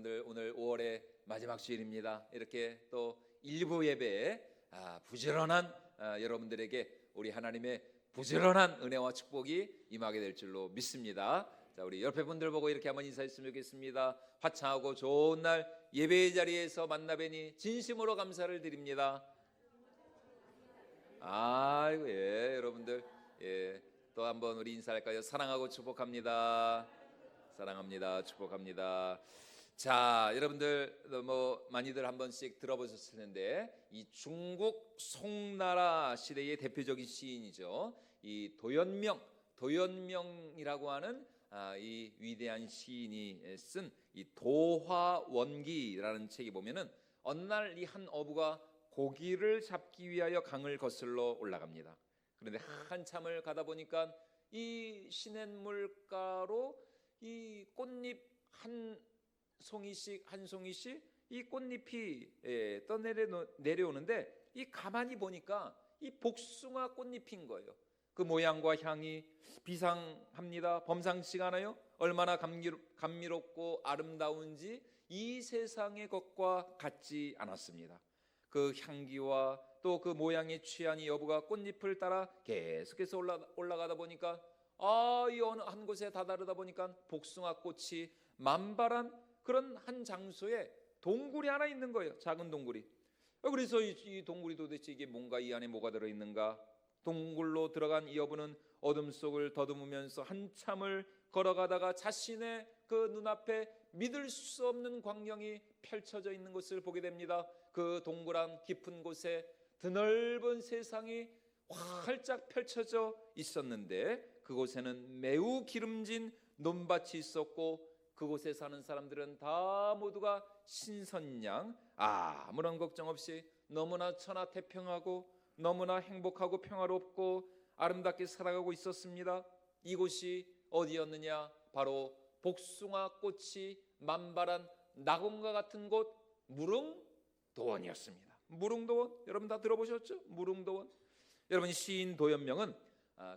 여러분들 오늘 5월의 마지막 주일입니다. 이렇게 또 일부 예배에 부지런한 여러분들에게 우리 하나님의 부지런한 은혜와 축복이 임하게 될 줄로 믿습니다. 자, 우리 옆에 분들 보고 이렇게 한번 인사했으면 좋겠습니다. 화창하고 좋은 날 예배의 자리에서 만나 뵈니 진심으로 감사를 드립니다. 아이고, 예, 여러분들, 예, 또 한번 우리 인사할까요? 사랑하고 축복합니다. 사랑합니다. 축복합니다. 자, 여러분들 뭐 많이들 한 번씩 들어보셨을 텐데 이 중국 송나라 시대의 대표적인 시인이죠. 이 도연명이라고 하는 이 위대한 시인이 쓴 이 도화원기라는 책에 보면은 어느 날 이 한 어부가 고기를 잡기 위하여 강을 거슬러 올라갑니다. 그런데 한참을 가다 보니까 이 시냇물가로 이 꽃잎 한 송이씩 이 꽃잎이 내려오는데 이 가만히 보니까 이 복숭아 꽃잎인 거예요. 그 모양과 향이 비상합니다. 범상치가 않아요. 얼마나 감미롭고 아름다운지 이 세상의 것과 같지 않았습니다. 그 향기와 또 그 모양에 취한 이 여부가 꽃잎을 따라 계속해서 올라가다 보니까 이 어느 한 곳에 다다르다 보니까 복숭아 꽃이 만발한 그런 한 장소에 동굴이 하나 있는 거예요. 작은 동굴이. 그래서 이 동굴이 도대체 이게 뭔가, 이 안에 뭐가 들어있는가. 동굴로 들어간 이 여부는 어둠 속을 더듬으면서 한참을 걸어가다가 자신의 그 눈앞에 믿을 수 없는 광경이 펼쳐져 있는 것을 보게 됩니다. 그 동굴 깊은 곳에 드넓은 세상이 활짝 펼쳐져 있었는데 그곳에는 매우 기름진 논밭이 있었고 그곳에 사는 사람들은 다 모두가 신선양 아무런 걱정 없이 너무나 천하태평하고 너무나 행복하고 평화롭고 아름답게 살아가고 있었습니다. 이곳이 어디였느냐? 바로 복숭아 꽃이 만발한 낙원과 같은 곳 무릉도원이었습니다. 무릉도원, 여러분 다 들어보셨죠? 무릉도원. 여러분, 시인 도연명은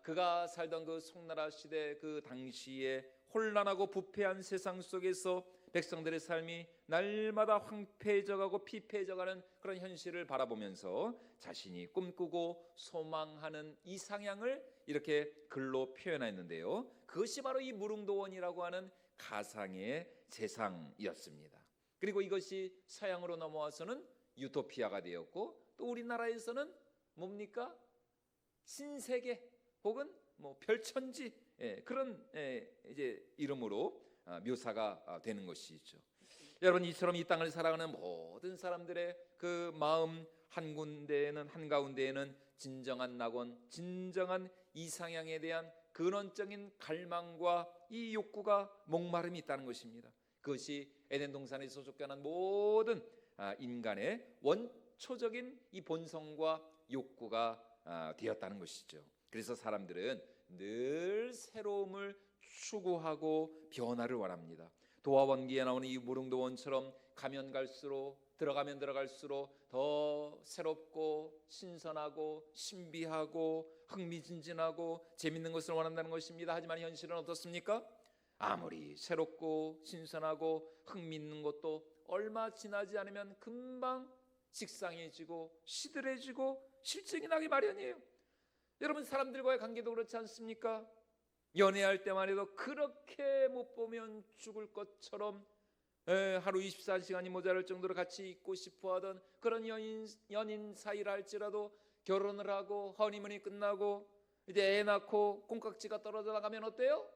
그가 살던 그 송나라 시대 그 당시에 혼란하고 부패한 세상 속에서 백성들의 삶이 날마다 황폐해져가고 피폐해져가는 그런 현실을 바라보면서 자신이 꿈꾸고 소망하는 이상향을 이렇게 글로 표현했는데요. 그것이 바로 이 무릉도원이라고 하는 가상의 세상이었습니다. 그리고 이것이 서양으로 넘어와서는 유토피아가 되었고 또 우리나라에서는 뭡니까? 신세계 혹은 뭐 별천지, 그런 이제 이름으로 묘사가 되는 것이죠. 여러분, 이처럼 이 땅을 살아가는 모든 사람들의 그 마음 한가운데에는 진정한 낙원, 진정한 이상향에 대한 근원적인 갈망과 이 욕구가 목마름이 있다는 것입니다. 그것이 에덴 동산에서 쫓겨난 모든 인간의 원초적인 이 본성과 욕구가 되었다는 것이죠. 그래서 사람들은 늘 새로움을 추구하고 변화를 원합니다. 도화원기에 나오는 이 무릉도원처럼 들어가면 들어갈수록 더 새롭고 신선하고 신비하고 흥미진진하고 재밌는 것을 원한다는 것입니다. 하지만 현실은 어떻습니까? 아무리 새롭고 신선하고 흥미있는 것도 얼마 지나지 않으면 금방 식상해지고 시들해지고 실증이 나기 마련이에요. 여러분, 사람들과의 관계도 그렇지 않습니까? 연애할 때만 해도 그렇게 못 보면 죽을 것처럼 하루 24시간이 모자랄 정도로 같이 있고 싶어하던 그런 연인 사이라 할지라도 결혼을 하고 허니문이 끝나고 이제 애 낳고 콩깍지가 떨어져 나가면 어때요?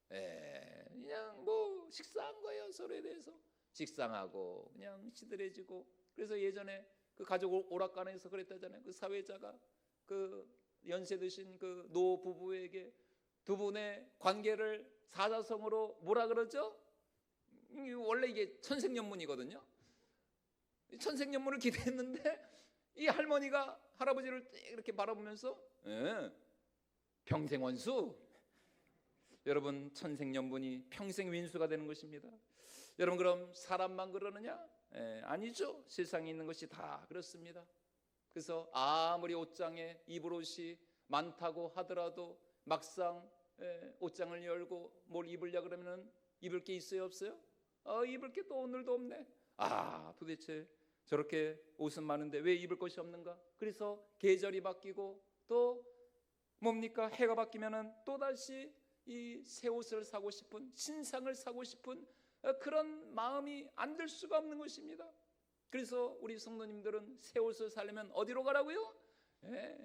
그냥 뭐 식상한 거예요. 서로에 대해서 식상하고 그냥 시들해지고. 그래서 예전에 그 가족 오락관에서 그랬다잖아요. 그 사회자가 그 연세 드신 그 노 부부에게 두 분의 관계를 사자성어로 뭐라 그러죠? 원래 이게 천생연분이거든요. 천생연분을 기대했는데 이 할머니가 할아버지를 이렇게 바라보면서 평생원수. 여러분, 천생연분이 평생 윈수가 되는 것입니다. 여러분, 그럼 사람만 그러느냐? 아니죠. 세상에 있는 것이 다 그렇습니다. 그래서 아무리 옷장에 입을 옷이 많다고 하더라도 막상 옷장을 열고 뭘 입으려 그러면 입을 게 있어요, 없어요? 입을 게 또 오늘도 없네. 도대체 저렇게 옷은 많은데 왜 입을 것이 없는가? 그래서 계절이 바뀌고 또 뭡니까? 해가 바뀌면은 또다시 이 새 옷을 사고 싶은, 신상을 사고 싶은 그런 마음이 안 들 수가 없는 것입니다. 그래서 우리 성도님들은 새 옷을 사려면 어디로 가라고요?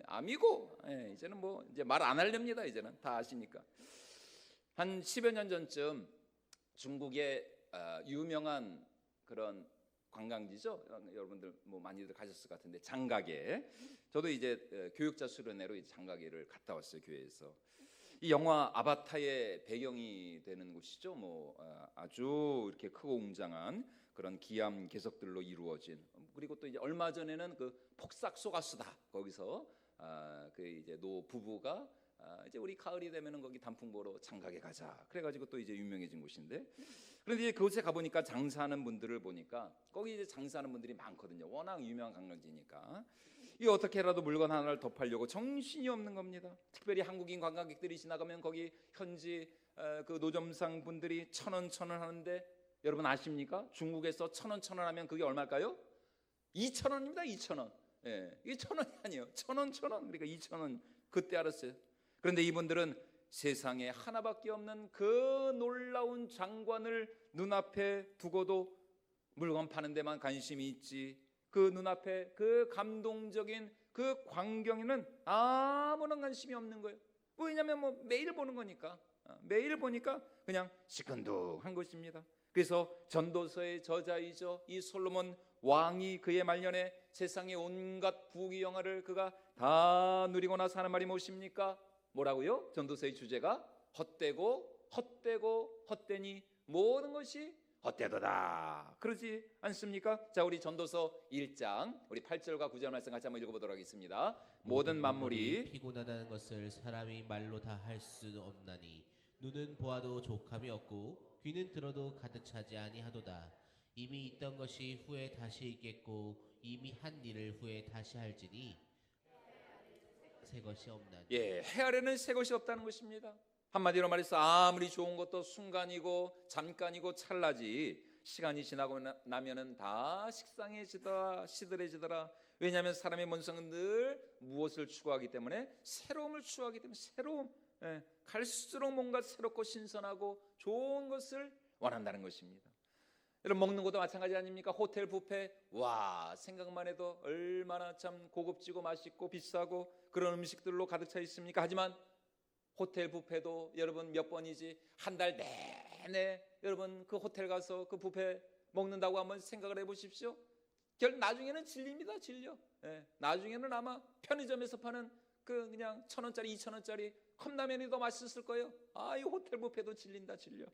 아미고. 이제는 뭐 이제 말 안 하렵니다. 이제는 다 아시니까. 한 10여 년 전쯤 중국의 유명한 그런 관광지죠. 여러분들 뭐 많이들 가셨을 것 같은데, 장가게. 저도 이제 교육자 수련회로 장가게를 갔다 왔어요, 교회에서. 이 영화 아바타의 배경이 되는 곳이죠. 뭐 아주 이렇게 크고 웅장한 그런 기암 개석들로 이루어진, 그리고 또 이제 얼마 전에는 그 폭삭 소가수다, 거기서 그 이제 노 부부가 이제 우리 가을이 되면은 거기 단풍 보러 장가게 가자 그래가지고 또 이제 유명해진 곳인데, 그런데 이제 그곳에 가보니까 장사하는 분들을 보니까 거기 이제 장사하는 분들이 많거든요. 워낙 유명한 관광지니까. 이 어떻게라도 물건 하나를 더 팔려고 정신이 없는 겁니다. 특별히 한국인 관광객들이 지나가면 거기 현지 그 노점상 분들이 1,000원 하는데, 여러분 아십니까? 중국에서 1,000원 하면 그게 얼마일까요? 2,000원입니다. 2,000원. 이게 1,000원이 아니에요. 1,000원. 그러니까 2,000원. 그때 알았어요. 그런데 이분들은 세상에 하나밖에 없는 그 놀라운 장관을 눈앞에 두고도 물건 파는 데만 관심이 있지, 그 눈앞에 그 감동적인 그 광경에는 아무런 관심이 없는 거예요. 왜냐하면 뭐 매일 보는 거니까. 매일 보니까 그냥 시큰둥한 것입니다. 그래서 전도서의 저자이죠, 이 솔로몬 왕이 그의 말년에 세상의 온갖 부귀영화를 그가 다 누리고 나서 하는 말이 무엇입니까? 뭐라고요? 전도서의 주제가 헛되고 헛되니 모든 것이 헛되도다. 그러지 않습니까? 자, 우리 전도서 1장 우리 8절과 9절 말씀 같이 한번 읽어보도록 하겠습니다. 모든 만물이 피곤하다는 것을 사람이 말로 다 할 수 없나니, 눈은 보아도 족함이 없고 귀는 들어도 가득 차지 아니하도다. 이미 있던 것이 후에 다시 있겠고 이미 한 일을 후에 다시 할지니 새 것이 없나니. 헤아려는 새 것이 없다는 것입니다. 한마디로 말해서 아무리 좋은 것도 순간이고 잠깐이고 찰나지, 시간이 지나고 나면은 다 식상해지더라, 시들해지더라. 왜냐하면 사람의 본성은 늘 무엇을 추구하기 때문에? 새로움을 추구하기 때문에. 새로움. 갈수록 뭔가 새롭고 신선하고 좋은 것을 원한다는 것입니다. 여러분, 먹는 것도 마찬가지 아닙니까? 호텔 뷔페, 와, 생각만 해도 얼마나 참 고급지고 맛있고 비싸고 그런 음식들로 가득 차 있습니까? 하지만 호텔 뷔페도 여러분 몇 번이지 한 달 내내 여러분 그 호텔 가서 그 뷔페 먹는다고 한번 생각을 해보십시오. 나중에는 질립니다. 질려. 나중에는 아마 편의점에서 파는 그 그냥 1,000원짜리 2,000원짜리 컵라면이 더 맛있을 거예요. 이 호텔 뷔페도 질린다. 질려.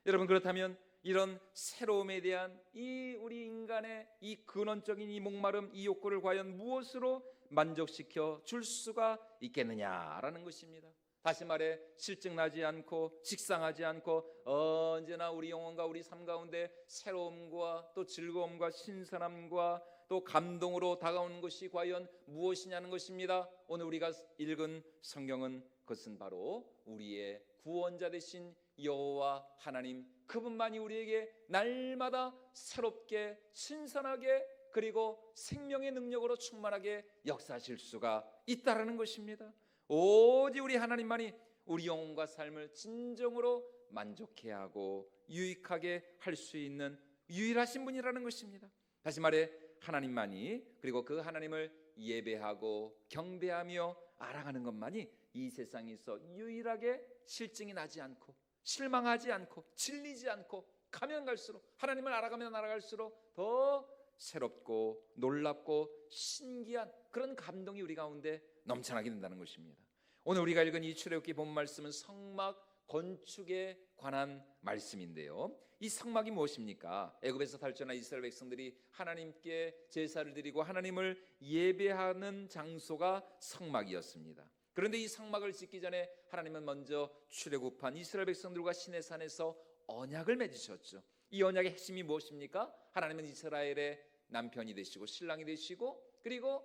여러분, 그렇다면 이런 새로움에 대한 이 우리 인간의 이 근원적인 이 목마름, 이 욕구를 과연 무엇으로 만족시켜 줄 수가 있겠느냐라는 것입니다. 다시 말해, 실증나지 않고 식상하지 않고 언제나 우리 영혼과 우리 삶 가운데 새로움과 또 즐거움과 신선함과 또 감동으로 다가오는 것이 과연 무엇이냐는 것입니다. 오늘 우리가 읽은 성경은 그것은 바로 우리의 구원자 되신 여호와 하나님, 그분만이 우리에게 날마다 새롭게 신선하게 그리고 생명의 능력으로 충만하게 역사하실 수가 있다라는 것입니다. 오직 우리 하나님만이 우리 영혼과 삶을 진정으로 만족해 하고 유익하게 할 수 있는 유일하신 분이라는 것입니다. 다시 말해, 하나님만이, 그리고 그 하나님을 예배하고 경배하며 알아가는 것만이 이 세상에서 유일하게 실증이 나지 않고 실망하지 않고 질리지 않고, 가면 갈수록 하나님을 알아가면 알아갈수록 더 새롭고 놀랍고 신기한 그런 감동이 우리 가운데 넘쳐나게 된다는 것입니다. 오늘 우리가 읽은 이 출애굽기 본 말씀은 성막 건축에 관한 말씀인데요, 이 성막이 무엇입니까? 애굽에서 탈출한 이스라엘 백성들이 하나님께 제사를 드리고 하나님을 예배하는 장소가 성막이었습니다. 그런데 이 성막을 짓기 전에 하나님은 먼저 출애굽한 이스라엘 백성들과 시내산에서 언약을 맺으셨죠. 이 언약의 핵심이 무엇입니까? 하나님은 이스라엘의 남편이 되시고 신랑이 되시고, 그리고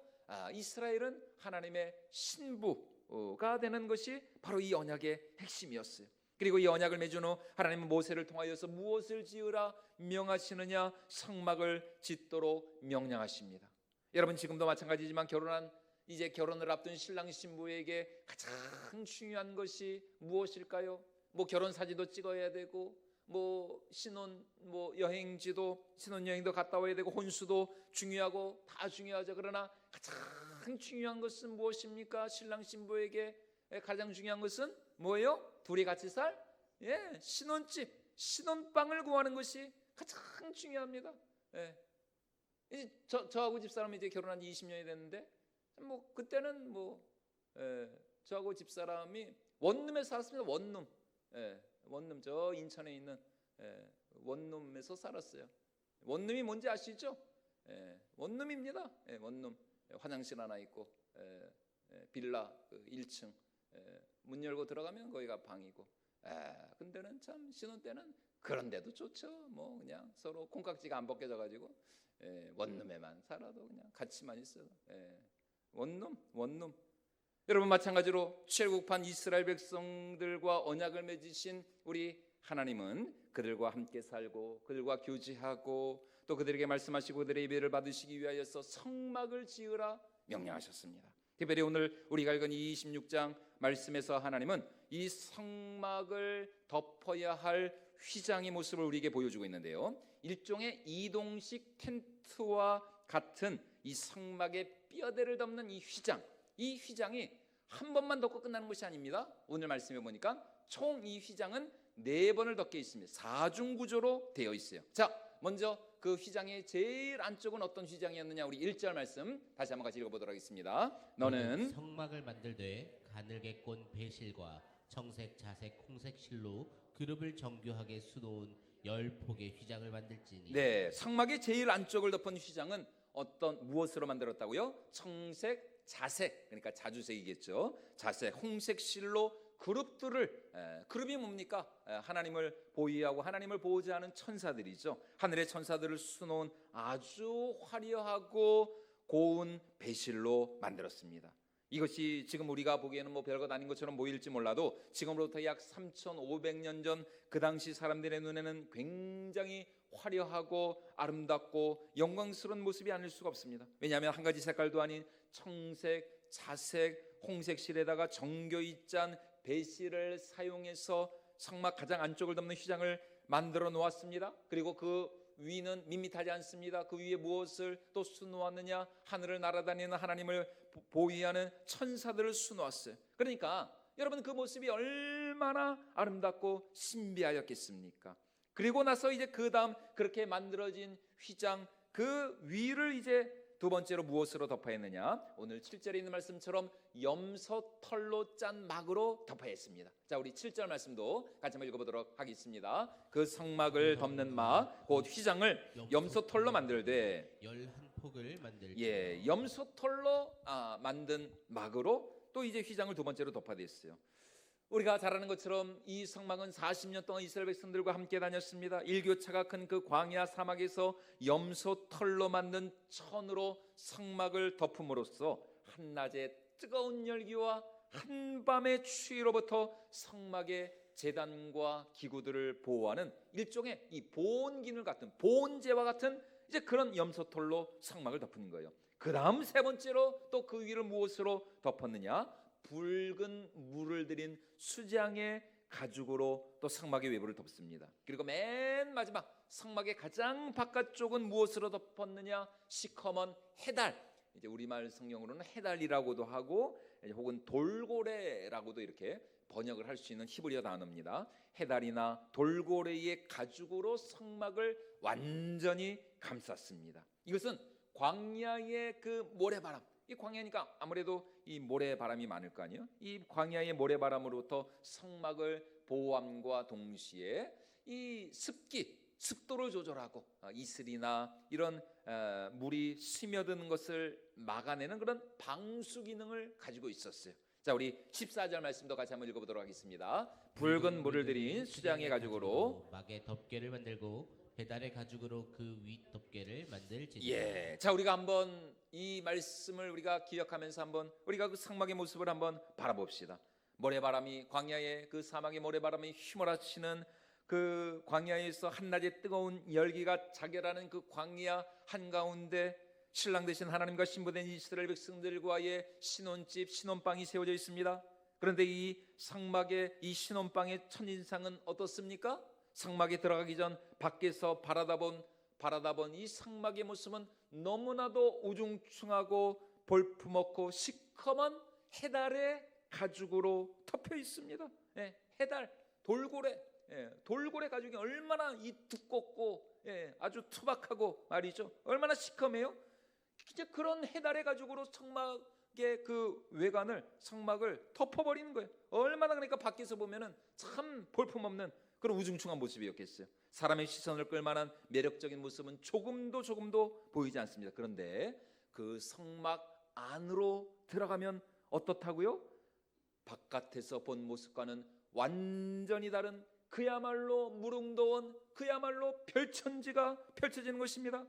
이스라엘은 하나님의 신부가 되는 것이 바로 이 언약의 핵심이었어요. 그리고 이 언약을 맺은 후 하나님은 모세를 통하여서 무엇을 지으라 명하시느냐? 성막을 짓도록 명령하십니다. 여러분 지금도 마찬가지지만 이제 결혼을 앞둔 신랑 신부에게 가장 중요한 것이 무엇일까요? 뭐 결혼 사진도 찍어야 되고 뭐 신혼여행도 갔다 와야 되고 혼수도 중요하고 다 중요하죠. 그러나 가장 중요한 것은 무엇입니까? 신랑 신부에게 가장 중요한 것은 뭐예요? 둘이 같이 신혼집, 신혼방을 구하는 것이 가장 중요합니다. 이제 저하고 집사람이 이제 결혼한 지 20년이 됐는데 그때는 저하고 집사람이 원룸에 살았습니다. 원룸 저 인천에 있는 원룸에서 살았어요. 원룸이 뭔지 아시죠? 원룸입니다. 원룸 화장실 하나 있고 빌라 1층 문 열고 들어가면 거기가 방이고. 근데는 참 신혼 때는 그런데도 좋죠. 뭐 그냥 서로 콩깍지가 안 벗겨져 가지고 원룸에만 살아도 그냥 같이만 있어도 원룸. 여러분 마찬가지로 출애굽한 이스라엘 백성들과 언약을 맺으신 우리 하나님은 그들과 함께 살고 그들과 교제하고 또 그들에게 말씀하시고 그들의 예배를 받으시기 위하여서 성막을 지으라 명령하셨습니다. 특별히 오늘 우리가 읽은 이 26장 말씀에서 하나님은 이 성막을 덮어야 할 휘장의 모습을 우리에게 보여주고 있는데요. 일종의 이동식 텐트와 같은 이 성막의 뼈대를 덮는 이 휘장이 한 번만 덮고 끝나는 것이 아닙니다. 오늘 말씀해 보니까 총 이 휘장은 4번을 덮게 있습니다. 4중 구조로 되어 있어요. 자, 먼저 그 휘장의 제일 안쪽은 어떤 휘장이었느냐? 우리 1절 말씀 다시 한번 같이 읽어보도록 하겠습니다. 너는 성막을 만들되 가늘게 꼰 배실과 청색, 자색, 홍색 실로 그룹을 정교하게 수놓은 10폭의 휘장을 만들지니. 네, 성막의 제일 안쪽을 덮은 휘장은 무엇으로 만들었다고요? 청색, 자색, 그러니까 자주색이겠죠. 자색, 홍색 실로 그룹이 뭡니까? 하나님을 보위하고 하나님을 보호자하는 천사들이죠. 하늘의 천사들을 수놓은 아주 화려하고 고운 배실로 만들었습니다. 이것이 지금 우리가 보기에는 뭐 별것 아닌 것처럼 보일지 몰라도 지금으로부터 약 3,500년 전 그 당시 사람들의 눈에는 굉장히 화려하고 아름답고 영광스러운 모습이 아닐 수가 없습니다. 왜냐하면 한 가지 색깔도 아닌 청색, 자색, 홍색 실에다가 정교히 짠 배실을 사용해서 성막 가장 안쪽을 덮는 휘장을 만들어 놓았습니다. 그리고 그 위는 밋밋하지 않습니다. 그 위에 무엇을 또 수놓았느냐? 하늘을 날아다니는 하나님을 보위하는 천사들을 수놓았어요. 그러니까 여러분 그 모습이 얼마나 아름답고 신비하였겠습니까? 그리고 나서 이제 그 다음 그렇게 만들어진 휘장 그 위를 이제 두 번째로 무엇으로 덮어야 했느냐? 오늘 7절에 있는 말씀처럼 염소털로 짠 막으로 덮어야 했습니다. 자, 우리 7절 말씀도 같이 한번 읽어보도록 하겠습니다. 그 성막을 덮는 막, 곧 휘장을 염소털로 만들되 11폭을 만들지. 염소털로 만든 막으로 또 이제 휘장을 두 번째로 덮어야 됐어요. 우리가 잘 아는 것처럼 이 성막은 40년 동안 이스라엘 백성들과 함께 다녔습니다. 일교차가 큰 그 광야 사막에서 염소털로 만든 천으로 성막을 덮음으로써 한낮의 뜨거운 열기와 한밤의 추위로부터 성막의 제단과 기구들을 보호하는 일종의 이 보온기능 같은 보온재와 같은 이제 그런 염소털로 성막을 덮는 거예요. 그 다음 세 번째로 또 그 위를 무엇으로 덮었느냐? 붉은 물을 들인 수장의 가죽으로 또 성막의 외부를 덮습니다. 그리고 맨 마지막 성막의 가장 바깥쪽은 무엇으로 덮었느냐? 시커먼 해달. 이제 우리말 성경으로는 해달이라고도 하고 혹은 돌고래라고도 이렇게 번역을 할 수 있는 히브리어 단어입니다. 해달이나 돌고래의 가죽으로 성막을 완전히 감쌌습니다. 이것은 광야의 그 모래바람, 이 광야니까 아무래도 이 모래바람이 많을 거 아니에요. 이 광야의 모래바람으로부터 성막을 보호함과 동시에 이 습도를 조절하고 이슬이나 이런 물이 스며드는 것을 막아내는 그런 방수 기능을 가지고 있었어요. 자, 우리 14절 말씀도 같이 한번 읽어보도록 하겠습니다. 붉은 물을 들인 수장의 가죽으로 막의 덮개를 만들고 배달의 가죽으로 그 윗 덮개를 만들지니. 자, 우리가 한번 이 말씀을 우리가 기억하면서 한번 우리가 그 성막의 모습을 한번 바라봅시다. 모래바람이 광야에 그 사막의 모래바람이 휘몰아치는 그 광야에서 한낮의 뜨거운 열기가 자결하는 그 광야 한가운데 신랑 되신 하나님과 신부된 이스라엘 백성들과의 신혼집 신혼방이 세워져 있습니다. 그런데 이 상막의 이 신혼방의 첫인상은 어떻습니까? 상막에 들어가기 전 밖에서 바라다본 이 상막의 모습은 너무나도 우중충하고 볼품없고 시커먼 해달의 가죽으로 덮여 있습니다. 해달, 돌고래, 돌고래 가죽이 얼마나 이 두껍고 아주 투박하고 말이죠. 얼마나 시커매요. 이제 그런 해달의 가죽으로 성막의 그 외관을 상막을 덮어버리는 거예요. 얼마나 그러니까 밖에서 보면은 참 볼품없는 그런 우중충한 모습이었겠어요. 사람의 시선을 끌만한 매력적인 모습은 조금도 보이지 않습니다. 그런데 그 성막 안으로 들어가면 어떻다고요? 바깥에서 본 모습과는 완전히 다른 그야말로 무릉도원, 그야말로 별천지가 펼쳐지는 것입니다.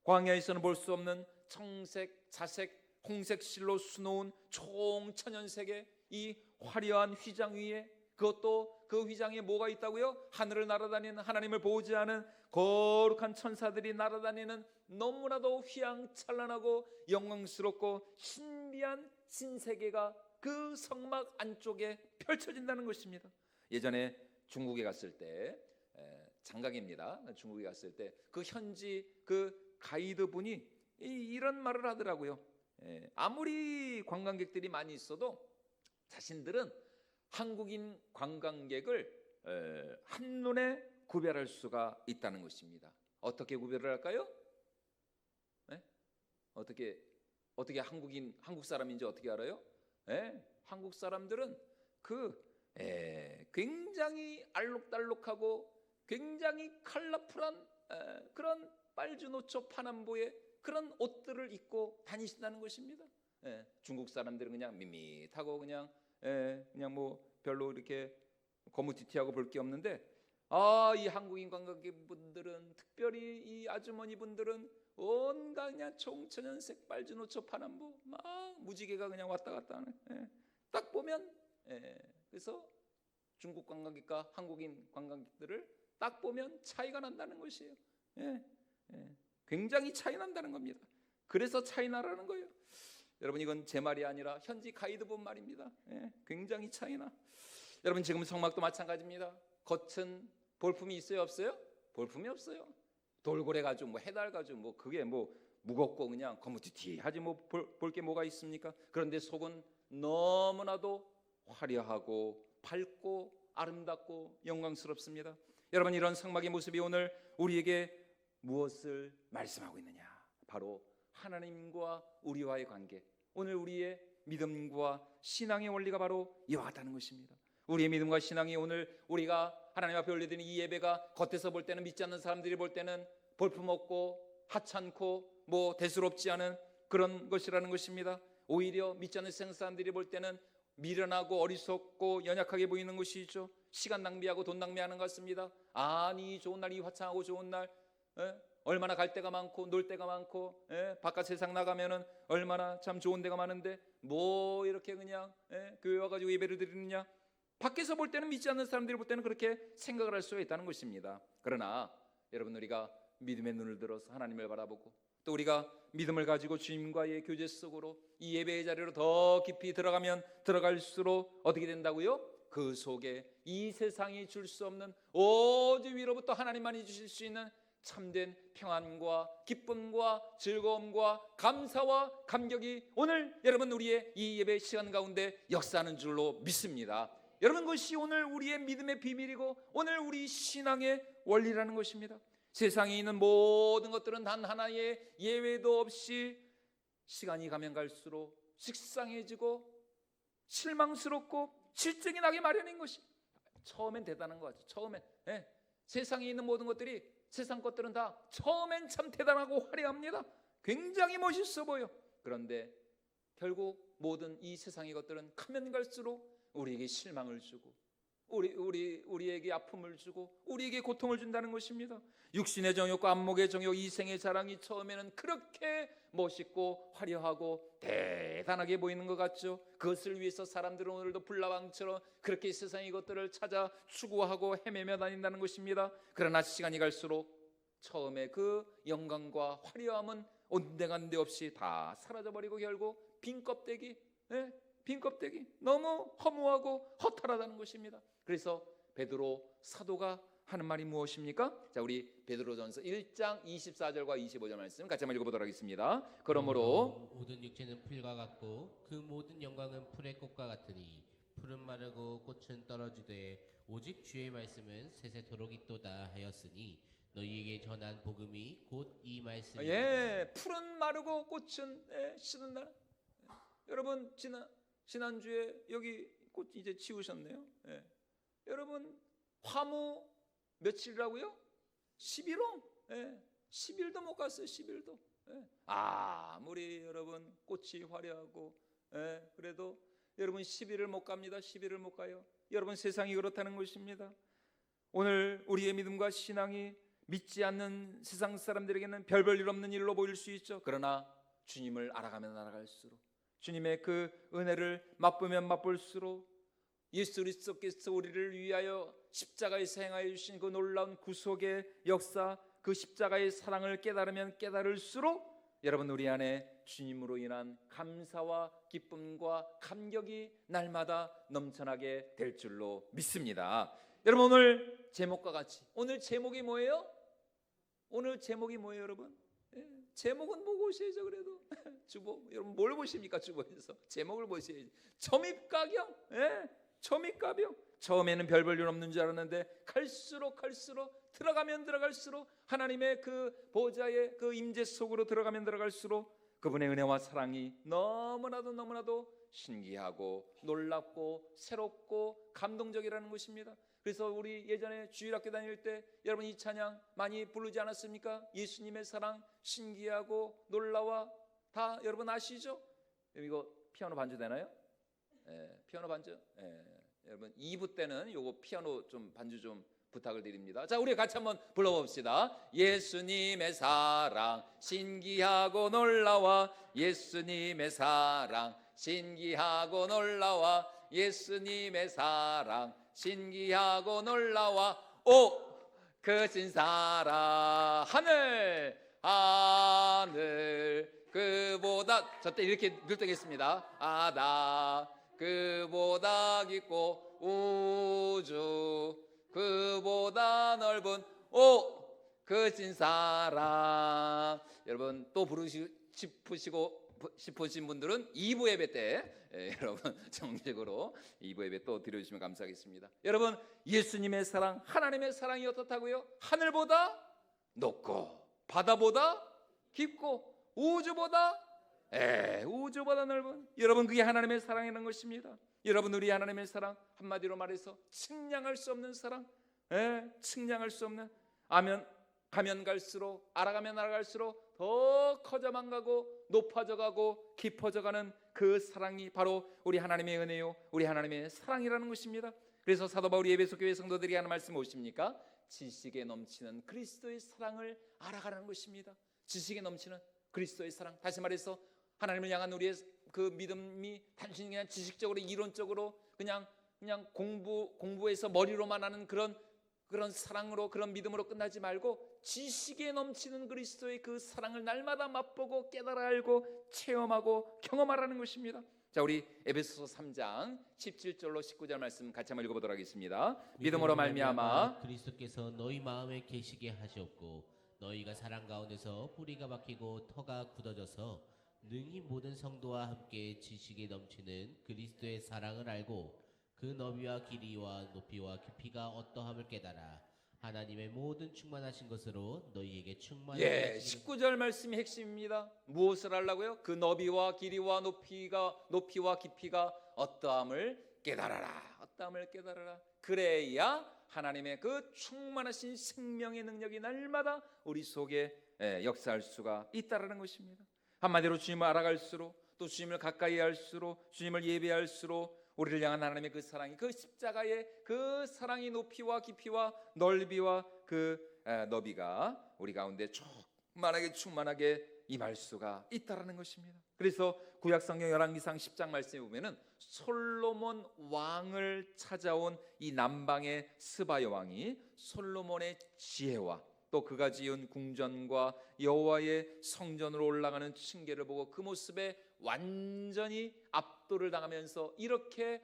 광야에서는 볼 수 없는 청색, 자색, 홍색 실로 수놓은 총천연색의 이 화려한 휘장 위에, 그것도 그 휘장에 뭐가 있다고요? 하늘을 날아다니는, 하나님을 보지 않은 거룩한 천사들이 날아다니는 너무나도 휘황찬란하고 영광스럽고 신비한 신세계가 그 성막 안쪽에 펼쳐진다는 것입니다. 예전에 중국에 갔을 때, 장각입니다. 중국에 갔을 때 그 현지 그 가이드분이 이런 말을 하더라고요. 아무리 관광객들이 많이 있어도 자신들은 한국인 관광객을 한눈에 구별할 수가 있다는 것입니다. 어떻게 구별을 할까요? 어떻게 한국 사람인지 어떻게 알아요? 한국 사람들은 굉장히 알록달록하고 굉장히 컬러풀한 그런 빨주노초 파남보의 그런 옷들을 입고 다니신다는 것입니다. 중국 사람들은 그냥 밋밋하고 그냥 뭐 별로 이렇게 거무튀튀하고 볼 게 없는데, 이 한국인 관광객분들은, 특별히 이 아주머니 분들은 온갖 그냥 총천연색 빨주노초 파남보 막 무지개가 그냥 왔다 갔다 하는. 딱 보면 그래서 중국 관광객과 한국인 관광객들을 딱 보면 차이가 난다는 것이에요. 굉장히 차이 난다는 겁니다. 그래서 차이 나라는 거예요. 여러분, 이건 제 말이 아니라 현지 가이드분 말입니다. 굉장히 차이나. 여러분, 지금 성막도 마찬가지입니다. 겉은 볼품이 있어요, 없어요? 볼품이 없어요. 돌고래 가죽, 뭐 해달 가죽, 뭐 그게 뭐 무겁고 그냥 거무튀튀하지 뭐 볼 게 뭐가 있습니까? 그런데 속은 너무나도 화려하고 밝고 아름답고 영광스럽습니다. 여러분, 이런 성막의 모습이 오늘 우리에게 무엇을 말씀하고 있느냐? 바로 하나님과 우리와의 관계, 오늘 우리의 믿음과 신앙의 원리가 바로 이와 같다는 것입니다. 우리의 믿음과 신앙이 오늘 우리가 하나님 앞에 올려드리는 이 예배가 겉에서 볼 때는, 믿지 않는 사람들이 볼 때는 볼품없고 하찮고 뭐 대수롭지 않은 그런 것이라는 것입니다. 오히려 믿지 않는 세상 사람들이 볼 때는 미련하고 어리석고 연약하게 보이는 것이죠. 시간 낭비하고 돈 낭비하는 것 같습니다. 아니, 좋은 날, 이 화창하고 좋은 날, 얼마나 갈 데가 많고 놀 데가 많고, 바깥 세상 나가면은 얼마나 참 좋은 데가 많은데 뭐 이렇게 그냥 교회 와가지고 예배를 드리느냐. 밖에서 볼 때는, 믿지 않는 사람들이 볼 때는 그렇게 생각을 할 수가 있다는 것입니다. 그러나 여러분, 우리가 믿음의 눈을 들어서 하나님을 바라보고, 또 우리가 믿음을 가지고 주님과의 교제 속으로 이 예배의 자리로 더 깊이 들어가면 들어갈수록 어떻게 된다고요? 그 속에 이 세상이 줄 수 없는 오직 위로부터 하나님만이 주실 수 있는 참된 평안과 기쁨과 즐거움과 감사와 감격이 오늘 여러분 우리의 이 예배 시간 가운데 역사하는 줄로 믿습니다. 여러분, 그것이 오늘 우리의 믿음의 비밀이고 오늘 우리 신앙의 원리라는 것입니다. 세상에 있는 모든 것들은 단 하나의 예외도 없이 시간이 가면 갈수록 식상해지고 실망스럽고 실증이 나게 마련인 것이, 처음엔 대단한 것 같죠. 처음엔 세상에 있는 모든 것들이, 세상 것들은 다 처음엔 참 대단하고 화려합니다. 굉장히 멋있어 보여. 그런데 결국 모든 이 세상의 것들은 가면 갈수록 우리에게 실망을 주고 우리에게 아픔을 주고 우리에게 고통을 준다는 것입니다. 육신의 정욕과 안목의 정욕, 이생의 자랑이 처음에는 그렇게 멋있고 화려하고 대단하게 보이는 것 같죠. 그것을 위해서 사람들은 오늘도 불나방처럼 그렇게 세상의 것들을 찾아 추구하고 헤매며 다닌다는 것입니다. 그러나 시간이 갈수록 처음에 그 영광과 화려함은 온데간데 없이 다 사라져버리고 결국 빈 껍데기, 빈 껍데기, 너무 허무하고 허탈하다는 것입니다. 그래서 베드로 사도가 하는 말이 무엇입니까? 자, 우리 베드로전서 1장 24절과 25절 말씀 같이 한번 읽어보도록 하겠습니다. 그러므로 모든 육체는 풀과 같고 그 모든 영광은 풀의 꽃과 같으니 풀은 마르고 꽃은 떨어지되 오직 주의 말씀은 세세토록 있도다 하였으니 너희에게 전한 복음이 곧 이 말씀이니라. 풀은 마르고 꽃은 시든 날. 여러분 지난주에 여기 꽃 이제 치우셨네요. 여러분 화무 며칠이라고요? 11호. 10일도 못 갔어요. 10일도. 아무리 여러분 꽃이 화려하고 그래도 여러분 10일을 못 갑니다. 10일을 못 가요. 여러분 세상이 그렇다는 것입니다. 오늘 우리의 믿음과 신앙이 믿지 않는 세상 사람들에게는 별 볼 일 없는 일로 보일 수 있죠. 그러나 주님을 알아가면 알아갈수록 주님의 그 은혜를 맛보면 맛볼수록 예수 그리스도께서 우리를 위하여 십자가에서 행하여 주신 그 놀라운 구속의 역사, 그 십자가의 사랑을 깨달으면 깨달을수록 여러분 우리 안에 주님으로 인한 감사와 기쁨과 감격이 날마다 넘쳐나게 될 줄로 믿습니다. 여러분 오늘 제목과 같이, 오늘 제목이 뭐예요? 오늘 제목이 뭐예요 여러분? 제목은 보고 오셔야죠. 그래도 주보 여러분 뭘 보십니까? 주보에서 제목을 보셔야지. 점입가경, 점입가경. 처음에는 별 볼 일 없는 줄 알았는데 갈수록 들어가면 들어갈수록 하나님의 그 보좌의 그 임재 속으로 들어가면 들어갈수록 그분의 은혜와 사랑이 너무나도 신기하고 놀랍고 새롭고 감동적이라는 것입니다. 그래서 우리 예전에 주일학교 다닐 때 여러분 이 찬양 많이 부르지 않았습니까? 예수님의 사랑 신기하고 놀라워. 다 여러분 아시죠? 이거 피아노 반주 되나요? 피아노 반주. 여러분 2부 때는 요거 피아노 좀 반주 좀 부탁을 드립니다. 자, 우리 같이 한번 불러봅시다. 예수님의 사랑 신기하고 놀라워. 예수님의 사랑 신기하고 놀라워. 예수님의 사랑 신기하고 놀라워. 오 크신 사랑 하늘 그보다 저 때 이렇게 늘떠겠습니다. 나 그보다 깊고 우주 그보다 넓은 오 크신 사랑. 여러분 또 부르시고 싶으신 분들은 2부 예배 때 여러분 정식으로 2부 예배 또 드려주시면 감사하겠습니다. 여러분 예수님의 사랑, 하나님의 사랑이 어떻다고요? 하늘보다 높고 바다보다 깊고 우주보다 넓은, 여러분 그게 하나님의 사랑이라는 것입니다. 여러분 우리 하나님의 사랑 한마디로 말해서 측량할 수 없는 사랑, 측량할 수 없는, 가면 갈수록 알아가면 알아갈수록 더 커져만 가고 높아져 가고 깊어져 가는 그 사랑이 바로 우리 하나님의 은혜요 우리 하나님의 사랑이라는 것입니다. 그래서 사도 바울이 에베소 교회 성도들에게 하는 말씀 무엇입니까? 지식에 넘치는 그리스도의 사랑을 알아가라는 것입니다. 지식에 넘치는 그리스도의 사랑. 다시 말해서 하나님을 향한 우리의 그 믿음이 단순히 그냥 지식적으로 이론적으로 그냥 공부해서 머리로만 하는 그런 사랑으로, 그런 믿음으로 끝나지 말고 지식에 넘치는 그리스도의 그 사랑을 날마다 맛보고 깨달아 알고 체험하고 경험하라는 것입니다. 자, 우리 에베소서 3장 17절로 19절 말씀 같이 한번 읽어보도록 하겠습니다. 믿음으로 말미암아 그리스도께서 너희 마음에 계시게 하시옵고 너희가 사랑 가운데서 뿌리가 박히고 터가 굳어져서 능히 모든 성도와 함께 지식에 넘치는 그리스도의 사랑을 알고 그 너비와 길이와 높이와 깊이가 어떠함을 깨달아 하나님의 모든 충만하신 것으로 너희에게 충만하게 19절 말씀이 핵심입니다. 무엇을 하려고요? 그 너비와 길이와 높이와 깊이가 어떠함을 깨달아라. 어떠함을 깨달아라. 그래야 하나님의 그 충만하신 생명의 능력이 날마다 우리 속에 역사할 수가 있다라는 것입니다. 한마디로 주님을 알아갈수록 또 주님을 가까이 할수록 주님을 예배할수록 우리를 향한 하나님의 그 사랑이, 그 십자가의 그 사랑의 높이와 깊이와 넓이와 그 너비가 우리 가운데 충만하게 임할 수가 있다라는 것입니다. 그래서 구약성경 열왕기상 10장 말씀에 보면은 솔로몬 왕을 찾아온 이 남방의 스바 여왕이 솔로몬의 지혜와 또 그가 지은 궁전과 여호와의 성전으로 올라가는 층계를 보고 그 모습에 완전히 압도를 당하면서 이렇게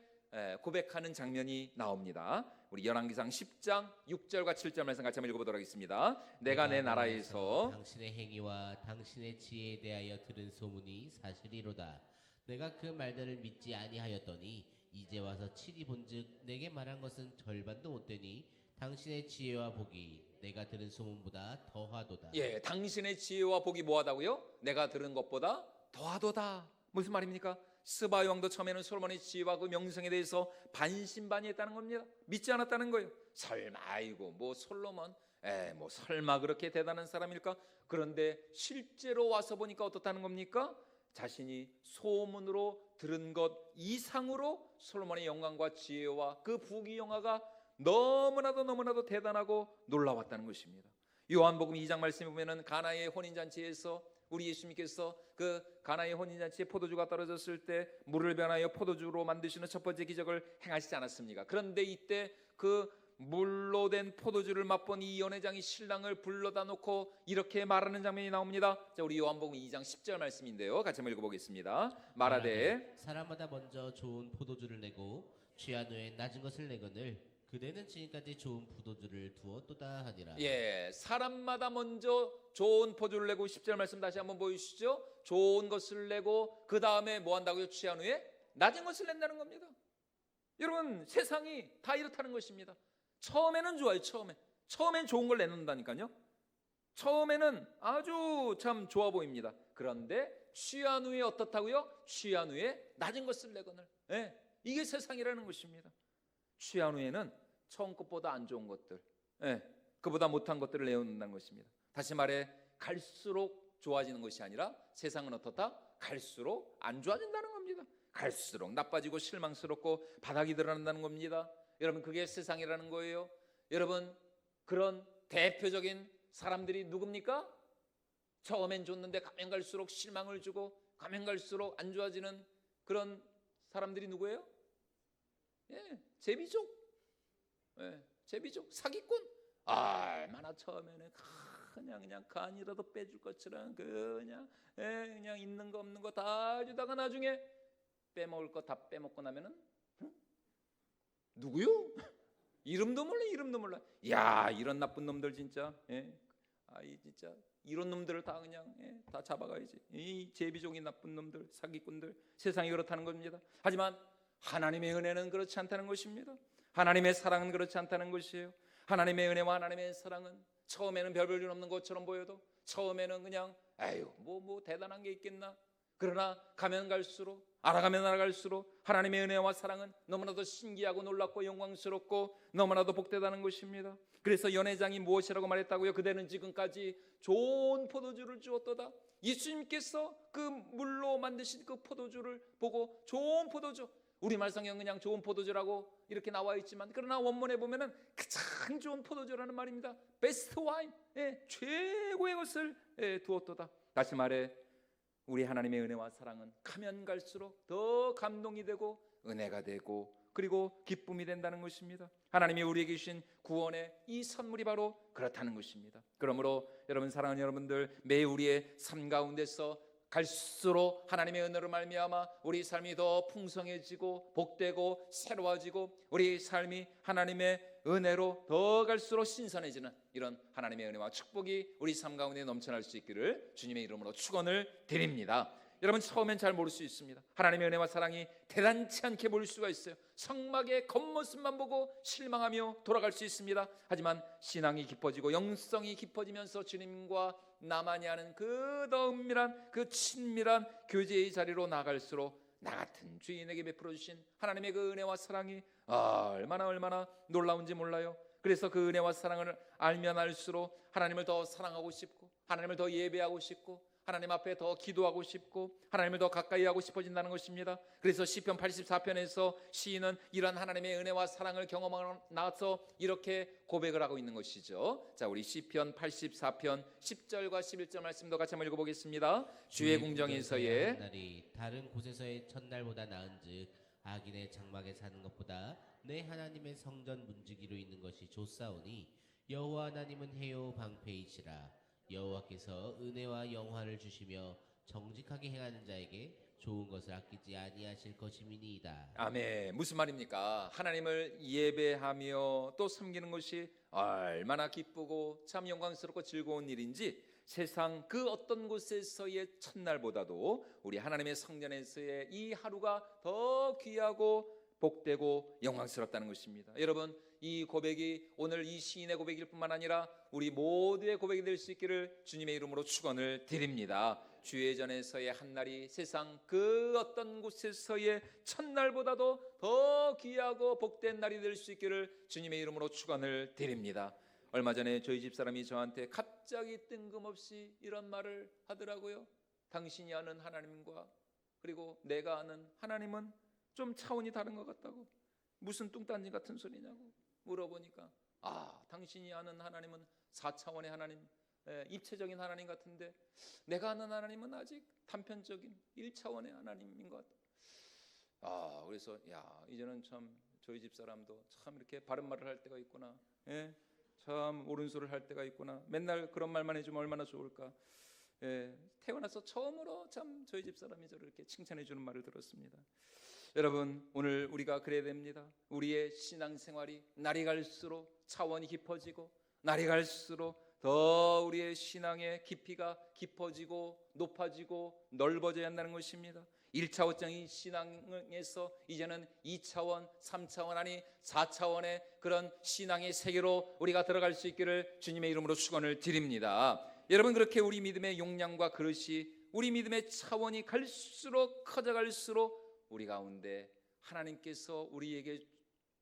고백하는 장면이 나옵니다. 우리 열왕기상 10장 6절과 7절 말씀 같이 한번 읽어보도록 하겠습니다. 내가 내 나라에서 당신의 행위와 당신의 지혜에 대하여 들은 소문이 사실이로다. 내가 그 말들을 믿지 아니하였더니 이제 와서 친히 본즉 내게 말한 것은 절반도 못되니 당신의 지혜와 복이 내가 들은 소문보다 더하도다. 예, 당신의 지혜와 복이 뭐하다고요? 내가 들은 것보다 더하도다. 무슨 말입니까? 스바 왕도 처음에는 솔로몬의 지혜와 그 명성에 대해서 반신반의했다는 겁니다. 믿지 않았다는 거예요. 설마 아이고 뭐 솔로몬 뭐 설마 그렇게 대단한 사람일까? 그런데 실제로 와서 보니까 어떻다는 겁니까? 자신이 소문으로 들은 것 이상으로 솔로몬의 영광과 지혜와 그 부귀영화가 너무나도 대단하고 놀라웠다는 것입니다. 요한복음 2장 말씀에 보면은 가나의 혼인잔치에서 우리 예수님께서 그 가나의 혼인잔치에 포도주가 떨어졌을 때 물을 변하여 포도주로 만드시는 첫 번째 기적을 행하시지 않았습니까? 그런데 이때 그 물로 된 포도주를 맛본 이 연회장이 신랑을 불러다 놓고 이렇게 말하는 장면이 나옵니다. 자, 우리 요한복음 2장 10절 말씀인데요. 같이 한번 읽어보겠습니다. 말하되 사람마다 먼저 좋은 포도주를 내고 취한 후에 낮은 것을 내거늘 그대는 지금까지 좋은 포도주를 두었도다 하니라. 예, 사람마다 먼저 좋은 포도주를 내고 10절 말씀 다시 한번 보여주시죠. 좋은 것을 내고 그 다음에 뭐 한다고요? 취한 후에 낮은 것을 낸다는 겁니다. 여러분 세상이 다 이렇다는 것입니다. 처음에는 좋아요. 처음엔 좋은 걸 내놓는다니까요. 처음에는 아주 참 좋아 보입니다. 그런데 취한 후에 어떻다고요? 취한 후에 낮은 것을 내거늘. 예, 이게 세상이라는 것입니다. 취한 후에는 처음 것보다 안 좋은 것들, 그보다 못한 것들을 내놓는다는 것입니다. 다시 말해 갈수록 좋아지는 것이 아니라 세상은 어떻다? 갈수록 안 좋아진다는 겁니다. 갈수록 나빠지고 실망스럽고 바닥이 드러난다는 겁니다. 여러분 그게 세상이라는 거예요. 여러분 그런 대표적인 사람들이 누굽니까? 처음엔 좋는데 가면 갈수록 실망을 주고 가면 갈수록 안 좋아지는 그런 사람들이 누구예요? 예, 제비족, 제비족, 사기꾼. 얼마나 처음에는 그냥 간이라도 빼줄 것처럼 그냥 있는 거 없는 거 다 주다가 나중에 빼먹을 거 다 빼먹고 나면은 누구요? 이름도 몰라. 야, 이런 나쁜 놈들 진짜. 진짜 이런 놈들을 다 그냥 다 잡아가야지. 이 제비종이 나쁜 놈들, 사기꾼들. 세상이 그렇다는 겁니다. 하지만 하나님의 은혜는 그렇지 않다는 것입니다. 하나님의 사랑은 그렇지 않다는 것이에요. 하나님의 은혜와 하나님의 사랑은 처음에는 별 볼 일 없는 것처럼 보여도 처음에는 그냥 뭐 대단한 게 있겠나. 그러나 가면 갈수록 알아가면 알아갈수록 하나님의 은혜와 사랑은 너무나도 신기하고 놀랍고 영광스럽고 너무나도 복되다는 것입니다. 그래서 연회장이 무엇이라고 말했다고요? 그대는 지금까지 좋은 포도주를 주었도다. 예수님께서 그 물로 만드신 그 포도주를 보고 좋은 포도주, 우리말 성경 그냥 좋은 포도주라고 이렇게 나와 있지만 그러나 원문에 보면은 가장 좋은 포도주라는 말입니다. 베스트 와인, 최고의 것을 두었도다. 다시 말해 우리 하나님의 은혜와 사랑은 가면 갈수록 더 감동이 되고 은혜가 되고 그리고 기쁨이 된다는 것입니다. 하나님이 우리에게 주신 구원의 이 선물이 바로 그렇다는 것입니다. 그러므로 여러분 사랑하는 여러분들, 매 우리의 삶 가운데서 갈수록 하나님의 은혜로 말미암아 우리 삶이 더 풍성해지고 복되고 새로워지고 우리 삶이 하나님의 은혜로 더 갈수록 신선해지는 이런 하나님의 은혜와 축복이 우리 삶 가운데 넘쳐날 수 있기를 주님의 이름으로 축원을 드립니다. 여러분 처음엔 잘 모를 수 있습니다. 하나님의 은혜와 사랑이 대단치 않게 보일 수가 있어요. 성막의 겉모습만 보고 실망하며 돌아갈 수 있습니다. 하지만 신앙이 깊어지고 영성이 깊어지면서 주님과 나만이 하는 그 더 은밀한 그 친밀한 교제의 자리로 나갈수록 나 같은 주인에게 베풀어 주신 하나님의 그 은혜와 사랑이 얼마나 놀라운지 몰라요. 그래서 그 은혜와 사랑을 알면 알수록 하나님을 더 사랑하고 싶고 하나님을 더 예배하고 싶고 하나님 앞에 더 기도하고 싶고 하나님을 더 가까이 하고 싶어진다는 것입니다. 그래서 시편 84편에서 시인은 이러한 하나님의 은혜와 사랑을 경험하고 나서 이렇게 고백을 하고 있는 것이죠. 자, 우리 시편 84편 10절과 11절 말씀도 같이 한번 읽어보겠습니다. 주의 궁정에서의 날이 다른 곳에서의 첫날보다 나은즉 악인의 장막에 사는 것보다 내 하나님의 성전 문지기로 있는 것이 좋사오니 여호와 하나님은 해요 방패이시라. 여호와께서 은혜와 영화를 주시며 정직하게 행하는 자에게 좋은 것을 아끼지 아니하실 것임이니이다. 아멘. 무슨 말입니까? 하나님을 예배하며 또 섬기는 것이 얼마나 기쁘고 참 영광스럽고 즐거운 일인지 세상 그 어떤 곳에서의 첫날보다도 우리 하나님의 성전에서의 이 하루가 더 귀하고 복되고 영광스럽다는 것입니다. 여러분, 이 고백이 오늘 이 시인의 고백일 뿐만 아니라 우리 모두의 고백이 될 수 있기를 주님의 이름으로 축원을 드립니다. 주의 전에서의 한날이 세상 그 어떤 곳에서의 첫날보다도 더 귀하고 복된 날이 될 수 있기를 주님의 이름으로 축원을 드립니다. 얼마 전에 저희 집사람이 저한테 갑자기 뜬금없이 이런 말을 하더라고요. 당신이 아는 하나님과 그리고 내가 아는 하나님은 좀 차원이 다른 것 같다고. 무슨 뚱딴지 같은 소리냐고 물어보니까 당신이 아는 하나님은 4차원의 하나님, 입체적인 하나님 같은데 내가 아는 하나님은 아직 단편적인 1차원의 하나님인 것 같다. 그래서 이제는 참 저희 집사람도 참 이렇게 바른 말을 할 때가 있구나. 참 옳은 소리를 할 때가 있구나. 맨날 그런 말만 해주면 얼마나 좋을까. 태어나서 처음으로 참 저희 집사람이 저를 이렇게 칭찬해 주는 말을 들었습니다. 여러분, 오늘 우리가 그래야 됩니다. 우리의 신앙생활이 날이 갈수록 차원이 깊어지고 날이 갈수록 더 우리의 신앙의 깊이가 깊어지고 높아지고 넓어져야 한다는 것입니다. 1차원적인 신앙에서 이제는 2차원, 3차원 아니 4차원의 그런 신앙의 세계로 우리가 들어갈 수 있기를 주님의 이름으로 축원을 드립니다. 여러분, 그렇게 우리 믿음의 용량과 그릇이 우리 믿음의 차원이 갈수록 커져갈수록 우리 가운데 하나님께서 우리에게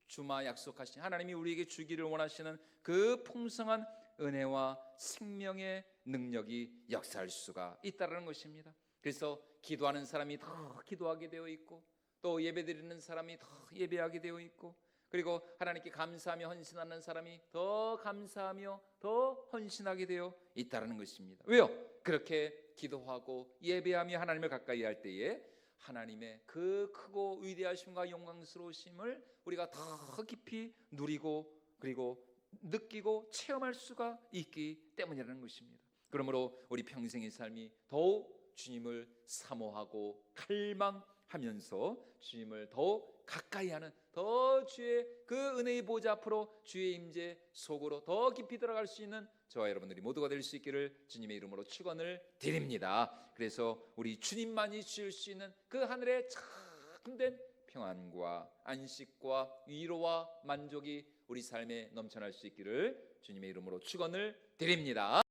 주마 약속하신 하나님이 우리에게 주기를 원하시는 그 풍성한 은혜와 생명의 능력이 역사할 수가 있다는 것입니다. 그래서 기도하는 사람이 더 기도하게 되어 있고 또 예배드리는 사람이 더 예배하게 되어 있고 그리고 하나님께 감사하며 헌신하는 사람이 더 감사하며 더 헌신하게 되어 있다는 것입니다. 왜요? 그렇게 기도하고 예배하며 하나님을 가까이 할 때에 하나님의 그 크고 위대하심과 영광스러우심을 우리가 더 깊이 누리고 그리고 느끼고 체험할 수가 있기 때문이라는 것입니다. 그러므로 우리 평생의 삶이 더욱 주님을 사모하고 갈망하면서 주님을 더욱 가까이 하는 더 주의 그 은혜의 보좌 앞으로 주의 임재 속으로 더 깊이 들어갈 수 있는 저와 여러분들이 모두가 될 수 있기를 주님의 이름으로 축원을 드립니다. 그래서 우리 주님만이 주실 수 있는 그 하늘의 참된 평안과 안식과 위로와 만족이 우리 삶에 넘쳐날 수 있기를 주님의 이름으로 축원을 드립니다.